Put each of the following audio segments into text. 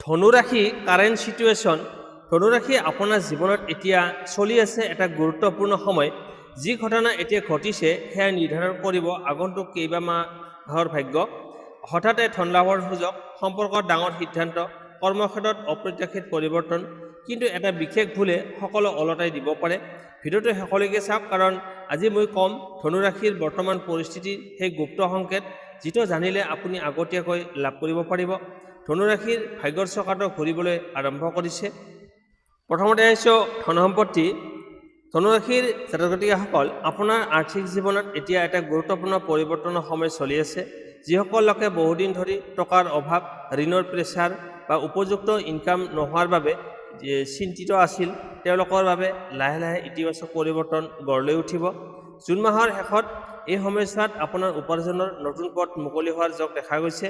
ধনুৰাশি current situation ধনুৰাশি আপোনাৰ জীৱনত এতিয়া চলি আছে এটা গুৰুত্বপূৰ্ণ সময় যি ঘটনা এতিয়া ঘটিছে সেয়া নিৰ্ধাৰণ কৰিব আগন্তুক কেইবামাহৰ ভাগ্য হঠাতে ধন লাভৰ সুযোগ সম্পৰ্কত ডাঙৰ সিদ্ধান্ত কৰ্মক্ষেত্ৰত অপ্ৰত্যাশিত পৰিৱৰ্তন কিন্তু এটা বিশেষ ভুলে সকলো ওলটাই দিব পাৰে ভিডিঅ'টো শেষলৈকে চাওক কাৰণ আজি মই কম ধনুৰাশিৰ বৰ্তমান পৰিস্থিতিৰ সেই গুপ্ত সংকেত যিটো জানিলে আপুনি আগতীয়াকৈ লাভ কৰিব পাৰিব ধনুৰাশিৰ ভাগ্যৰ চকাটো ঘূৰিবলৈ আৰম্ভ কৰিছে প্ৰথমতে আহিছোঁ ধন সম্পত্তি ধনুৰাশিৰ জাতক-জাতিকাসকল আপোনাৰ আৰ্থিক জীৱনত এতিয়া এটা গুৰুত্বপূৰ্ণ পৰিৱৰ্তনৰ সময় চলি আছে যিসকল লোকে বহুদিন ধৰি টকাৰ অভাৱ ঋণৰ প্ৰেছাৰ বা উপযুক্ত ইনকাম নোহোৱাৰ বাবে চিন্তিত আছিল তেওঁলোকৰ বাবে লাহে লাহে ইতিবাচক পৰিৱৰ্তন গঢ় লৈ উঠিব জুন মাহৰ শেষত এই সময়ছোৱাত আপোনাৰ উপাৰ্জনৰ নতুন পথ মুকলি হোৱাৰ যোগ দেখা গৈছে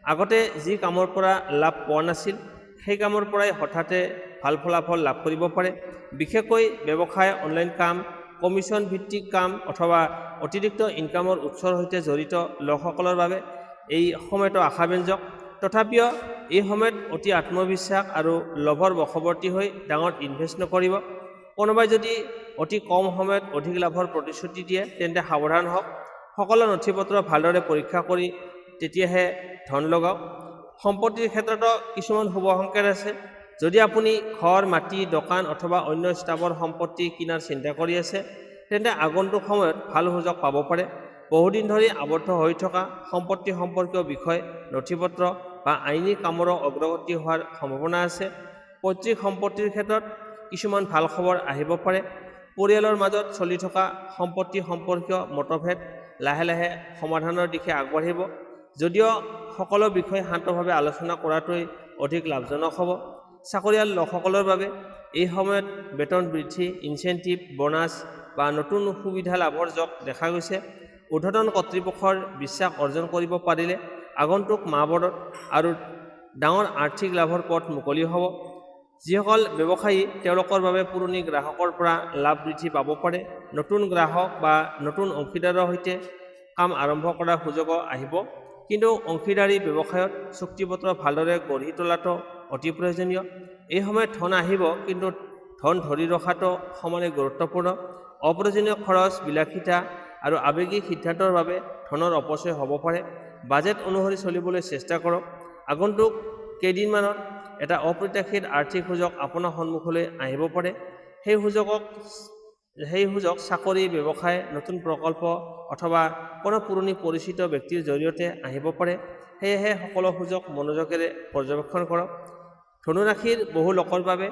আগতে যি কামৰ পৰা লাভ পোৱা নাছিল সেই কামৰ পৰাই হঠাতে ভাল ফলাফল লাভ কৰিব পাৰে বিশেষকৈ ব্যৱসায় অনলাইন কাম কমিশ্যন ভিত্তিক কাম অথবা অতিৰিক্ত ইনকামৰ উৎসৰ সৈতে জড়িত লোকসকলৰ বাবে এই সময়টো আশাব্যঞ্জক তথাপিও এই সময়ত অতি আত্মবিশ্বাস আৰু লোভৰ বশৱৰ্তী হৈ ডাঙৰ ইনভেষ্ট নকৰিব কোনোবাই যদি অতি কম সময়ত অধিক লাভৰ প্ৰতিশ্ৰুতি দিয়ে তেন্তে সাৱধান হওক সকলো নথিপত্ৰ ভালদৰে পৰীক্ষা কৰি তেতিয়াহে ধন লগাওক সম্পত্তিৰ ক্ষেত্ৰতো কিছুমান শুভ সংকেত আছে যদি আপুনি ঘৰ মাটি দোকান অথবা অন্য স্থাৱৰ সম্পত্তি কিনাৰ চিন্তা কৰি আছে তেন্তে আগন্তুক সময়ত ভাল সুযোগ পাব পাৰে বহুদিন ধৰি আবদ্ধ হৈ থকা সম্পত্তি সম্পৰ্কীয় বিষয় নথিপত্ৰ বা আইনী কামৰো অগ্ৰগতি হোৱাৰ সম্ভাৱনা আছে পৈতৃক সম্পত্তিৰ ক্ষেত্ৰত কিছুমান ভাল খবৰ আহিব পাৰে পৰিয়ালৰ মাজত চলি থকা সম্পত্তি সম্পৰ্কীয় মতভেদ লাহে লাহে সমাধানৰ দিশে আগবাঢ়িব যদিও সকলো বিষয় শান্তভাৱে আলোচনা কৰাটোৱেই অধিক লাভজনক হ'ব চাকৰিয়াল লোকসকলৰ বাবে এই সময়ত বেতন বৃদ্ধি ইনচেণ্টিভ বোনাছ বা নতুন সুবিধা লাভৰ যোগ দেখা গৈছে ঊৰ্ধ্বতন কৰ্তৃপক্ষৰ বিশ্বাস অৰ্জন কৰিব পাৰিলে আগন্তুক মাহবোৰত আৰু ডাঙৰ আৰ্থিক লাভৰ পথ মুকলি হ'ব যিসকল ব্যৱসায়ী তেওঁলোকৰ বাবে পুৰণি গ্ৰাহকৰ পৰা লাভ বৃদ্ধি পাব পাৰে নতুন গ্ৰাহক বা নতুন অংশীদাৰৰ সৈতে কাম আৰম্ভ কৰাৰ সুযোগো আহিব কিন্তু অংশীদাৰী ব্যৱসায়ত চুক্তিপত্ৰ ভালদৰে গঢ়ি তোলাটো অতি প্ৰয়োজনীয় এই সময়ত ধন আহিব কিন্তু ধন ধৰি ৰখাটো সমানে গুৰুত্বপূৰ্ণ অপ্ৰয়োজনীয় খৰচ বিলাসিতা আৰু আৱেগিক সিদ্ধান্তৰ বাবে ধনৰ অপচয় হ'ব পাৰে বাজেট অনুসৰি চলিবলৈ চেষ্টা কৰক আগন্তুক কেইদিনমানত এটা অপ্ৰত্যাশিত আৰ্থিক সুযোগ আপোনাৰ সন্মুখলৈ আহিব পাৰে সেই সুযোগ চাকৰি ব্যৱসায় নতুন প্ৰকল্প অথবা কোনো পুৰণি পৰিচিত ব্যক্তিৰ জৰিয়তে আহিব পাৰে সেয়েহে সকলো সুযোগ মনোযোগেৰে পৰ্যবেক্ষণ কৰক ধনুৰাশিৰ বহু লোকৰ বাবে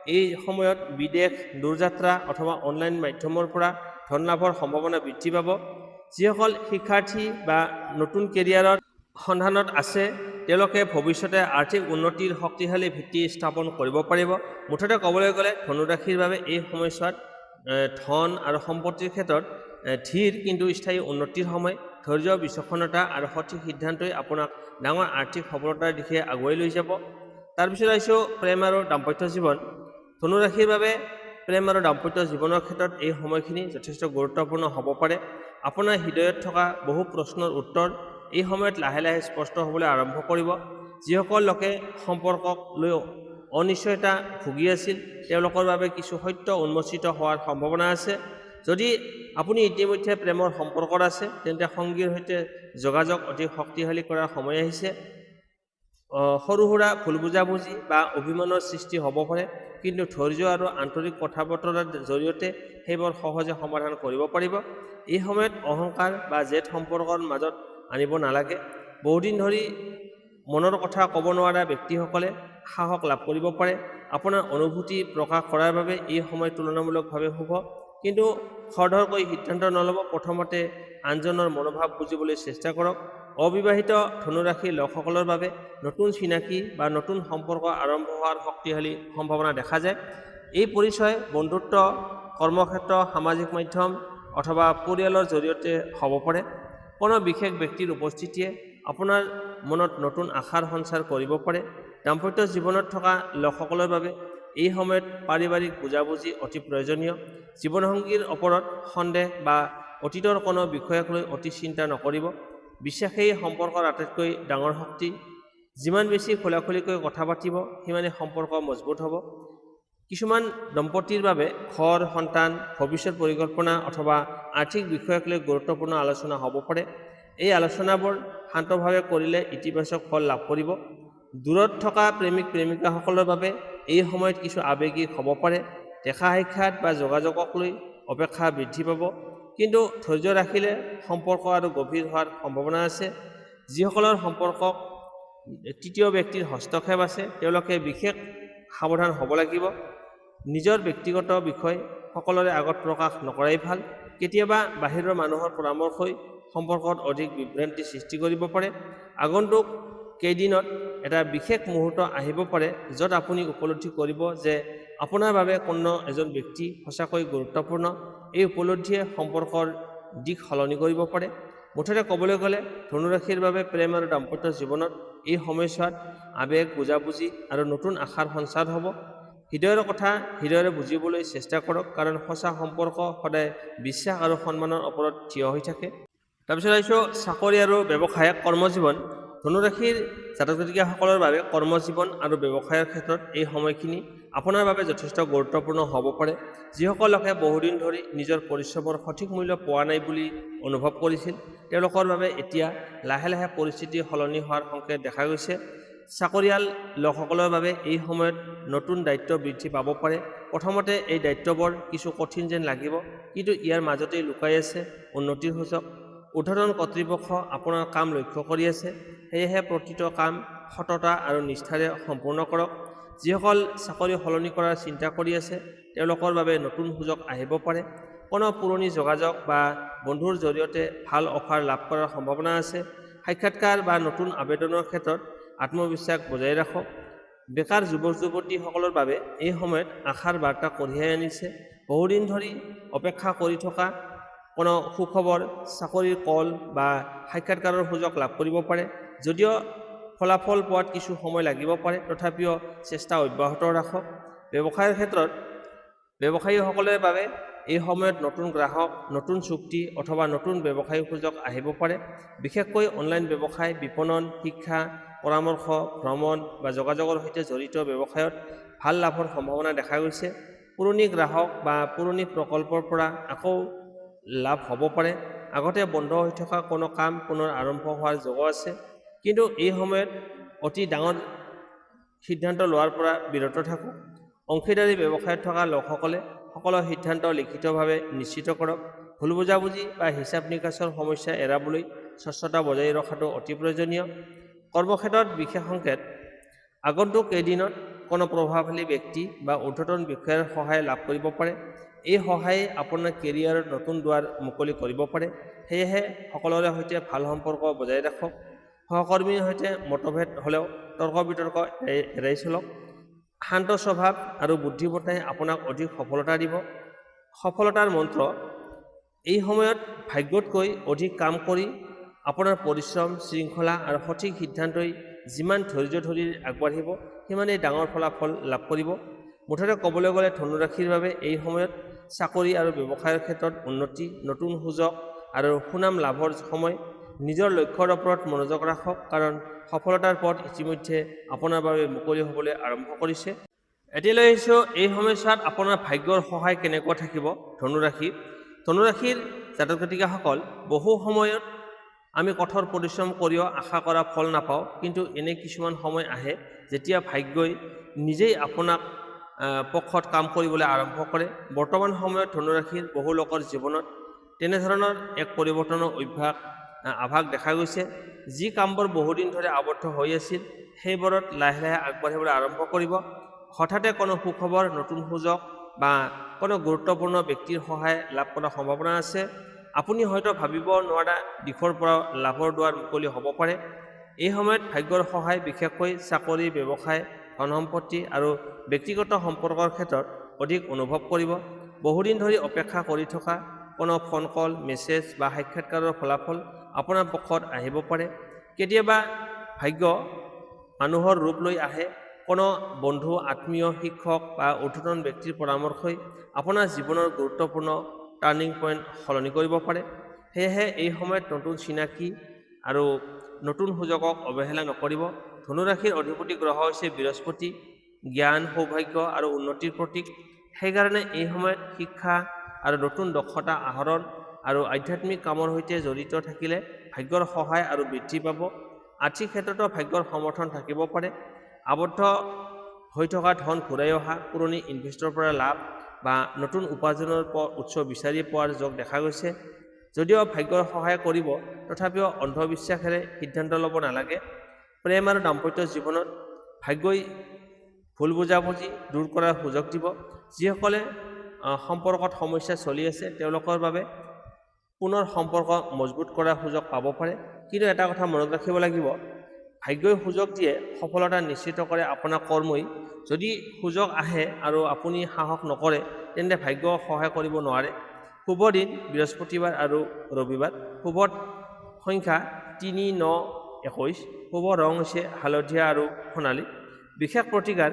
এই সময়ত বিদেশ দূৰযাত্ৰা অথবা অনলাইন মাধ্যমৰ পৰা ধন লাভৰ সম্ভাৱনা বৃদ্ধি পাব যিসকল শিক্ষাৰ্থী বা নতুন কেৰিয়াৰৰ সন্ধানত আছে তেওঁলোকে ভৱিষ্যতে আৰ্থিক উন্নতিৰ শক্তিশালী ভিত্তি স্থাপন কৰিব পাৰিব মুঠতে ক'বলৈ গ'লে ধনুৰাশিৰ বাবে এই সময়ছোৱাত ধন আৰু সম্পত্তিৰ ক্ষেত্ৰত ধীৰ কিন্তু স্থায়ী উন্নতিৰ সময় ধৈৰ্য বিচক্ষণতা আৰু সঠিক সিদ্ধান্তই আপোনাক ডাঙৰ আৰ্থিক সফলতাৰ দিশে আগুৱাই লৈ যাব তাৰপিছত আহিছোঁ প্ৰেম আৰু দাম্পত্য জীৱন ধনুৰাশিৰ বাবে প্ৰেম আৰু দাম্পত্য জীৱনৰ ক্ষেত্ৰত এই সময়খিনি যথেষ্ট গুৰুত্বপূৰ্ণ হ'ব পাৰে আপোনাৰ হৃদয়ত থকা বহু প্ৰশ্নৰ উত্তৰ এই সময়ত লাহে লাহে স্পষ্ট হ'বলৈ আৰম্ভ কৰিব যিসকল লোকে সম্পৰ্কক লৈ অনিশ্চয়তা ভুগি আছিল তেওঁলোকৰ বাবে কিছু সত্য উন্মোচিত হোৱাৰ সম্ভাৱনা আছে যদি আপুনি ইতিমধ্যে প্ৰেমৰ সম্পৰ্কত আছে তেন্তে সংগীৰ সৈতে যোগাযোগ অতি শক্তিশালী কৰাৰ সময় আহিছে সৰু সুৰা ভুল বুজাবুজি বা অভিমানৰ সৃষ্টি হ'ব পাৰে কিন্তু ধৈৰ্য আৰু আন্তৰিক কথা বতৰাৰ জৰিয়তে সেইবোৰ সহজে সমাধান কৰিব পাৰিব এই সময়ত অহংকাৰ বা জেদ সম্পৰ্কৰ মাজত আনিব নালাগে বহুদিন ধৰি মনৰ কথা ক'ব নোৱাৰা ব্যক্তিসকলে সাহস লাভ কৰিব পাৰে আপোনাৰ অনুভূতি প্ৰকাশ কৰাৰ বাবে এই সময় তুলনামূলকভাৱে শুভ কিন্তু খৰধৰকৈ সিদ্ধান্ত নল'ব প্ৰথমতে আনজনৰ মনোভাৱ বুজিবলৈ চেষ্টা কৰক অবিবাহিত ধনুৰাশিৰ লোকসকলৰ বাবে নতুন চিনাকি বা নতুন সম্পৰ্ক আৰম্ভ হোৱাৰ শক্তিশালী সম্ভাৱনা দেখা যায় এই পৰিচয় বন্ধুত্ব কৰ্মক্ষেত্ৰ সামাজিক মাধ্যম অথবা পৰিয়ালৰ জৰিয়তে হ'ব পাৰে কোনো বিশেষ ব্যক্তিৰ উপস্থিতিয়ে আপোনাৰ মনত নতুন আশাৰ সঞ্চাৰ কৰিব পাৰে দাম্পত্য জীৱনত থকা লোকসকলৰ বাবে এই সময়ত পাৰিবাৰিক বুজাবুজি অতি প্ৰয়োজনীয় জীৱনসংগীৰ ওপৰত সন্দেহ বা অতীতৰ কোনো বিষয়ক লৈ অতি চিন্তা নকৰিব বিশ্বাসেই সম্পৰ্কৰ আটাইতকৈ ডাঙৰ শক্তি যিমান বেছি খোলাখুলিকৈ কথা পাতিব সিমানে সম্পৰ্ক মজবুত হ'ব। কিছুমান দম্পতীৰ বাবে ঘৰ, সন্তান, ভৱিষ্যত পৰিকল্পনা অথবা আৰ্থিক বিষয়ক লৈ গুৰুত্বপূৰ্ণ আলোচনা হ'ব পাৰে। এই আলোচনাবোৰ শান্তভাৱে কৰিলে ইতিবাচক ফল লাভ কৰিব। দূৰত থকা প্ৰেমিক প্ৰেমিকাসকলৰ বাবে এই সময়ত কিছু আৱেগিক হ'ব পাৰে। দেখা সাক্ষাৎ বা যোগাযোগক লৈ অপেক্ষা বৃদ্ধি পাব, কিন্তু ধৈৰ্য ৰাখিলে সম্পৰ্ক আৰু গভীৰ হোৱাৰ সম্ভাৱনা আছে। যিসকলৰ সম্পৰ্কক তৃতীয় ব্যক্তিৰ হস্তক্ষেপ আছে তেওঁলোকে বিশেষ সাৱধান হ'ব লাগিব। নিজৰ ব্যক্তিগত বিষয় সকলোৰে আগত প্ৰকাশ নকৰাই ভাল। কেতিয়াবা বাহিৰৰ মানুহৰ পৰামৰ্শই সম্পৰ্কত অধিক বিভ্ৰান্তি সৃষ্টি কৰিব পাৰে। আগন্তুক কেইদিনত এটা বিশেষ মুহূৰ্ত আহিব পাৰে য'ত আপুনি উপলব্ধি কৰিব যে আপোনাৰ বাবে কোনো এজন ব্যক্তি সঁচাকৈ গুৰুত্বপূৰ্ণ। এই উপলব্ধিয়ে সম্পৰ্কৰ দিশ সলনি কৰিব পাৰে। মুঠতে ক'বলৈ গ'লে ধনুৰাশিৰ বাবে প্ৰেম আৰু দাম্পত্য জীৱনত এই সময়ছোৱাত আৱেগ, বুজাবুজি আৰু নতুন আশাৰ সঞ্চাৰ হ'ব। হৃদয়ৰ কথা হৃদয়ৰে বুজিবলৈ চেষ্টা কৰক, কাৰণ সঁচা সম্পৰ্ক সদায় বিশ্বাস আৰু সন্মানৰ ওপৰত থিয় হৈ থাকে। তাৰপিছত আহিছোঁ চাকৰি আৰু ব্যৱসায়, কৰ্মজীৱন। ধনুৰাশিৰ জাতক জাতিকাসকলৰ বাবে কৰ্মজীৱন আৰু ব্যৱসায়ৰ ক্ষেত্ৰত এই সময়খিনি আপোনাৰ বাবে যথেষ্ট গুৰুত্বপূৰ্ণ হ'ব পাৰে। যিসকল লোকে বহুদিন ধৰি নিজৰ পৰিশ্ৰমৰ সঠিক মূল্য পোৱা নাই বুলি অনুভৱ কৰিছিল, তেওঁলোকৰ বাবে এতিয়া লাহে লাহে পৰিস্থিতি সলনি হোৱাৰ সংকেত দেখা গৈছে। চাকৰিয়াল লোকসকলৰ বাবে এই সময়ত নতুন দায়িত্ব বৃদ্ধি পাব পাৰে। প্ৰথমতে এই দায়িত্ববোৰ কিছু কঠিন যেন লাগিব, কিন্তু ইয়াৰ মাজতেই লুকাই আছে উন্নতিৰ সুযোগ। ঊৰ্ধ্বতন কৰ্তৃপক্ষ আপোনাৰ কাম লক্ষ্য কৰি আছে, সেয়েহে প্ৰতিটো কাম সততা আৰু নিষ্ঠাৰে সম্পূৰ্ণ কৰক। যিসকল চাকৰি সলনি কৰাৰ চিন্তা কৰি আছে তেওঁলোকৰ বাবে নতুন সুযোগ আহিব পাৰে। কোনো পুৰণি যোগাযোগ বা বন্ধুৰ জৰিয়তে ভাল অফাৰ লাভ কৰাৰ সম্ভাৱনা আছে। সাক্ষাৎকাৰ বা নতুন আবেদনৰ ক্ষেত্ৰত আত্মবিশ্বাস বজাই ৰাখক। বেকাৰ যুৱক যুৱতীসকলৰ বাবে এই সময়ত আশাৰ বাৰ্তা কঢ়িয়াই আনিছে। বহুদিন ধৰি অপেক্ষা কৰি থকা কোনো সুখবৰ, চাকৰিৰ কল বা সাক্ষাৎকাৰৰ সুযোগ লাভ কৰিব পাৰে। যদিও ফলাফল পোৱাত কিছু সময় লাগিব পাৰে, তথাপিও চেষ্টা অব্যাহত ৰাখক। ব্যৱসায়ৰ ক্ষেত্ৰত ব্যৱসায়ীসকলৰ বাবে এই সময়ত নতুন গ্ৰাহক, নতুন চুক্তি অথবা নতুন ব্যৱসায়িক সুযোগ আহিব পাৰে। বিশেষকৈ অনলাইন ব্যৱসায়, বিপণন, শিক্ষা, পৰামৰ্শ, ভ্ৰমণ বা যোগাযোগৰ সৈতে জড়িত ব্যৱসায়ত ভাল লাভৰ সম্ভাৱনা দেখা গৈছে। পুৰণি গ্ৰাহক বা পুৰণি প্ৰকল্পৰ পৰা আকৌ লাভ হ'ব পাৰে। আগতে বন্ধ হৈ থকা কোনো কাম পুনৰ আৰম্ভ হোৱাৰ যোগ আছে, কিন্তু এই সময়ত অতি ডাঙৰ সিদ্ধান্ত লোৱাৰ পৰা বিৰত থাকক। অংশীদাৰী ব্যৱসায়ত থকা লোকসকলে সকলো সিদ্ধান্ত লিখিতভাৱে নিশ্চিত কৰক। ভুল বুজাবুজি বা হিচাপ নিকাচৰ সমস্যা এৰাবলৈ স্বচ্ছতা বজাই ৰখাটো অতি প্ৰয়োজনীয়। কৰ্মক্ষেত্ৰত বিশেষ সংকেত, আগন্তুক কেইদিনত কোনো প্ৰভাৱশালী ব্যক্তি বা ঊৰ্ধ্বতন বিষয়াৰ সহায় লাভ কৰিব পাৰে। এই সহায়ে আপোনাৰ কেৰিয়াৰত নতুন দুৱাৰ মুকলি কৰিব পাৰে। সেয়েহে সকলোৰে সৈতে ভাল সম্পৰ্ক বজাই ৰাখক। সহকৰ্মীৰ সৈতে মতভেদ হ'লেও তৰ্ক বিতৰ্ক এৰাই চলক। শান্ত স্বভাৱ আৰু বুদ্ধিমত্তাই আপোনাক অধিক সফলতা দিব। সফলতাৰ মন্ত্ৰ, এই সময়ত ভাগ্যতকৈ অধিক কাম কৰি আপোনাৰ পৰিশ্ৰম, শৃংখলা আৰু সঠিক সিদ্ধান্তই যিমান ধৈৰ্য ধৰি আগবাঢ়িব সিমানেই ডাঙৰ ফলাফল লাভ কৰিব। মুঠতে ক'বলৈ গ'লে ধনুৰাশিৰ বাবে এই সময়ত চাকৰি আৰু ব্যৱসায়ৰ ক্ষেত্ৰত উন্নতি, নতুন সুযোগ আৰু সুনাম লাভৰ সময়। নিজৰ লক্ষ্যৰ ওপৰত মনোযোগ ৰাখক, কাৰণ সফলতাৰ পথ ইতিমধ্যে আপোনাৰ বাবে মুকলি হ'বলৈ আৰম্ভ কৰিছে। এতিয়ালৈ আহিছোঁ এই সময়ছোৱাত আপোনাৰ ভাগ্যৰ সহায় কেনেকুৱা থাকিব। ধনুৰাশিৰ জাতক জাতিকাসকল, বহু সময়ত আমি কঠোৰ পৰিশ্ৰম কৰিও আশা কৰা ফল নাপাওঁ, কিন্তু এনে কিছুমান সময় আহে যেতিয়া ভাগ্যই নিজেই আপোনাক পক্ষত কাম কৰিবলৈ আৰম্ভ কৰে। বৰ্তমান সময়ত ধনুৰাশিৰ বহু লোকৰ জীৱনত তেনেধৰণৰ এক পৰিৱৰ্তনৰ আভাস দেখা গৈছে। যি কামবোৰ বহুদিন ধৰি আবদ্ধ হৈ আছিল সেইবোৰত লাহে লাহে আগবাঢ়িবলৈ আৰম্ভ কৰিব। হঠাতে কোনো সুখবৰ, নতুন সুযোগ বা কোনো গুৰুত্বপূৰ্ণ ব্যক্তিৰ সহায় লাভ কৰাৰ সম্ভাৱনা আছে। আপুনি হয়তো ভাবিব নোৱাৰা দিশৰ পৰা লাভৰ দুৱাৰ মুকলি হ'ব পাৰে। এই সময়ত ভাগ্যৰ সহায় বিশেষকৈ চাকৰি, ব্যৱসায়, ধন সম্পত্তি আৰু ব্যক্তিগত সম্পৰ্কৰ ক্ষেত্ৰত অধিক অনুভৱ কৰিব। বহুদিন ধৰি অপেক্ষা কৰি থকা কোনো ফোন কল, মেছেজ বা সাক্ষাৎকাৰৰ ফলাফল আপোনাৰ পক্ষত আহিব পাৰে। কেতিয়াবা ভাগ্য মানুহৰ ৰূপ লৈ আহে। কোনো বন্ধু, আত্মীয়, শিক্ষক বা ঊৰ্ধ্বতন ব্যক্তিৰ পৰামৰ্শই আপোনাৰ জীৱনৰ গুৰুত্বপূৰ্ণ টাৰ্ণিং পইণ্ট সলনি কৰিব পাৰে। সেয়েহে এই সময়ত নতুন চিনাকি আৰু নতুন সুযোগক অৱহেলা নকৰিব। ধনুৰাশিৰ অধিপতি গ্ৰহ হৈছে বৃহস্পতি, জ্ঞান, সৌভাগ্য আৰু উন্নতিৰ প্ৰতীক। সেইকাৰণে এই সময়ত শিক্ষা আৰু নতুন দক্ষতা আহৰণ আৰু আধ্যাত্মিক কামৰ সৈতে জড়িত থাকিলে ভাগ্যৰ সহায় আৰু বৃদ্ধি পাব। আৰ্থিক ক্ষেত্ৰতো ভাগ্যৰ সমৰ্থন থাকিব পাৰে। আবদ্ধ হৈ থকা ধন ঘূৰাই অহা, পুৰণি ইনভেষ্টৰ পৰা লাভ বা নতুন উপাৰ্জনৰ উৎস বিচাৰি পোৱাৰ যোগ দেখা গৈছে। যদিও ভাগ্যৰ সহায় কৰিব, তথাপিও অন্ধবিশ্বাসেৰে সিদ্ধান্ত ল'ব নালাগে। প্ৰেম আৰু দাম্পত্য জীৱনত ভাগ্যই ভুল বুজাবুজি দূৰ কৰাৰ সুযোগ দিব। যিসকলে সম্পৰ্কত সমস্যা চলি আছে তেওঁলোকৰ বাবে পুনৰ সম্পৰ্ক মজবুত কৰাৰ সুযোগ পাব পাৰে। কিন্তু এটা কথা মনত ৰাখিব লাগিব, ভাগ্যই সুযোগ দিয়ে, সফলতা নিশ্চিত কৰে আপোনাৰ কৰ্মই। যদি সুযোগ আহে আৰু আপুনি সাহস নকৰে তেন্তে ভাগ্য সহায় কৰিব নোৱাৰে। শুভ দিন বৃহস্পতিবাৰ আৰু ৰবিবাৰ। শুভ সংখ্যা 3, 9, 21। শুভ ৰং হৈছে হালধীয়া আৰু সোণালী। বিশেষ প্ৰতিকাৰ,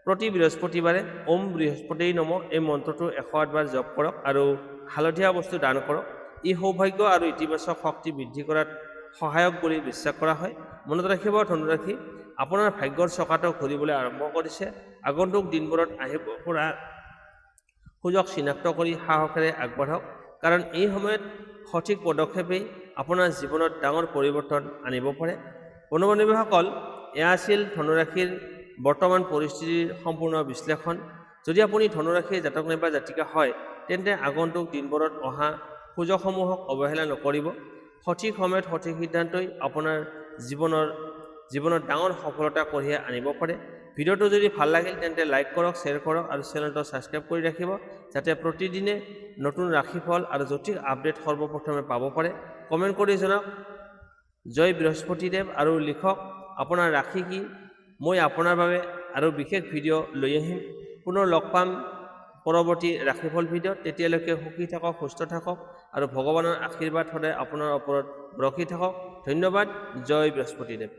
প্ৰতি বৃহস্পতিবাৰে ওম বৃহস্পতিয়ে নমঃ এই মন্ত্ৰটো 108 বাৰ জপ কৰক আৰু হালধীয়া বস্তু দান কৰক। ই সৌভাগ্য আৰু ইতিবাচক শক্তি বৃদ্ধি কৰাত সহায়ক বুলি বিশ্বাস কৰা হয়। মনত ৰাখিব ধনুৰাশি, আপোনাৰ ভাগ্যৰ চকাটো ঘূৰিবলৈ আৰম্ভ কৰিছে। আগন্তুক দিনবোৰত আহিব পৰা সুযোগ চিনাক্ত কৰি সাহসেৰে আগবাঢ়ক, কাৰণ এই সময়ত সঠিক পদক্ষেপেই আপোনাৰ জীৱনত ডাঙৰ পৰিৱৰ্তন আনিব পাৰে। বন্ধু-বান্ধৱীসকল, এয়া আছিল ধনুৰাশিৰ বৰ্তমান পৰিস্থিতিৰ সম্পূৰ্ণ বিশ্লেষণ। যদি আপুনি ধনুৰাশিৰ জাতক নাইবা জাতিকা হয় তেন্তে আগন্তুক দিনবোৰত অহা সুযোগসমূহক অৱহেলা নকৰিব। সঠিক সময়ত সঠিক সিদ্ধান্তই আপোনাৰ জীৱনত ডাঙৰ সফলতা কঢ়িয়াই আনিব পাৰে। ভিডিঅ'টো যদি ভাল লাগিল তেন্তে লাইক কৰক, শ্বেয়াৰ কৰক আৰু চেনেলটো ছাবস্ক্ৰাইব কৰি ৰাখিব, যাতে প্ৰতিদিনে নতুন ৰাশিফল আৰু জ্যোতিষ আপডেট সৰ্বপ্ৰথমে পাব পাৰে। কমেণ্ট কৰি জনাওক জয় বৃহস্পতিদেৱ আৰু লিখক আপোনাৰ ৰাশি কি। মই আপোনাৰ বাবে আৰু বিশেষ ভিডিঅ' লৈ আহিম। পুনৰ লগ পাম পৰৱৰ্তী ৰাশিফল ভিডিঅ'ত। তেতিয়ালৈকে সুখী থাকক, সুস্থ থাকক আৰু ভগৱানৰ আশীৰ্বাদ সদায় আপোনাৰ ওপৰত বৰষি থাকক। ধন্যবাদ। জয় বৃহস্পতিদেৱ।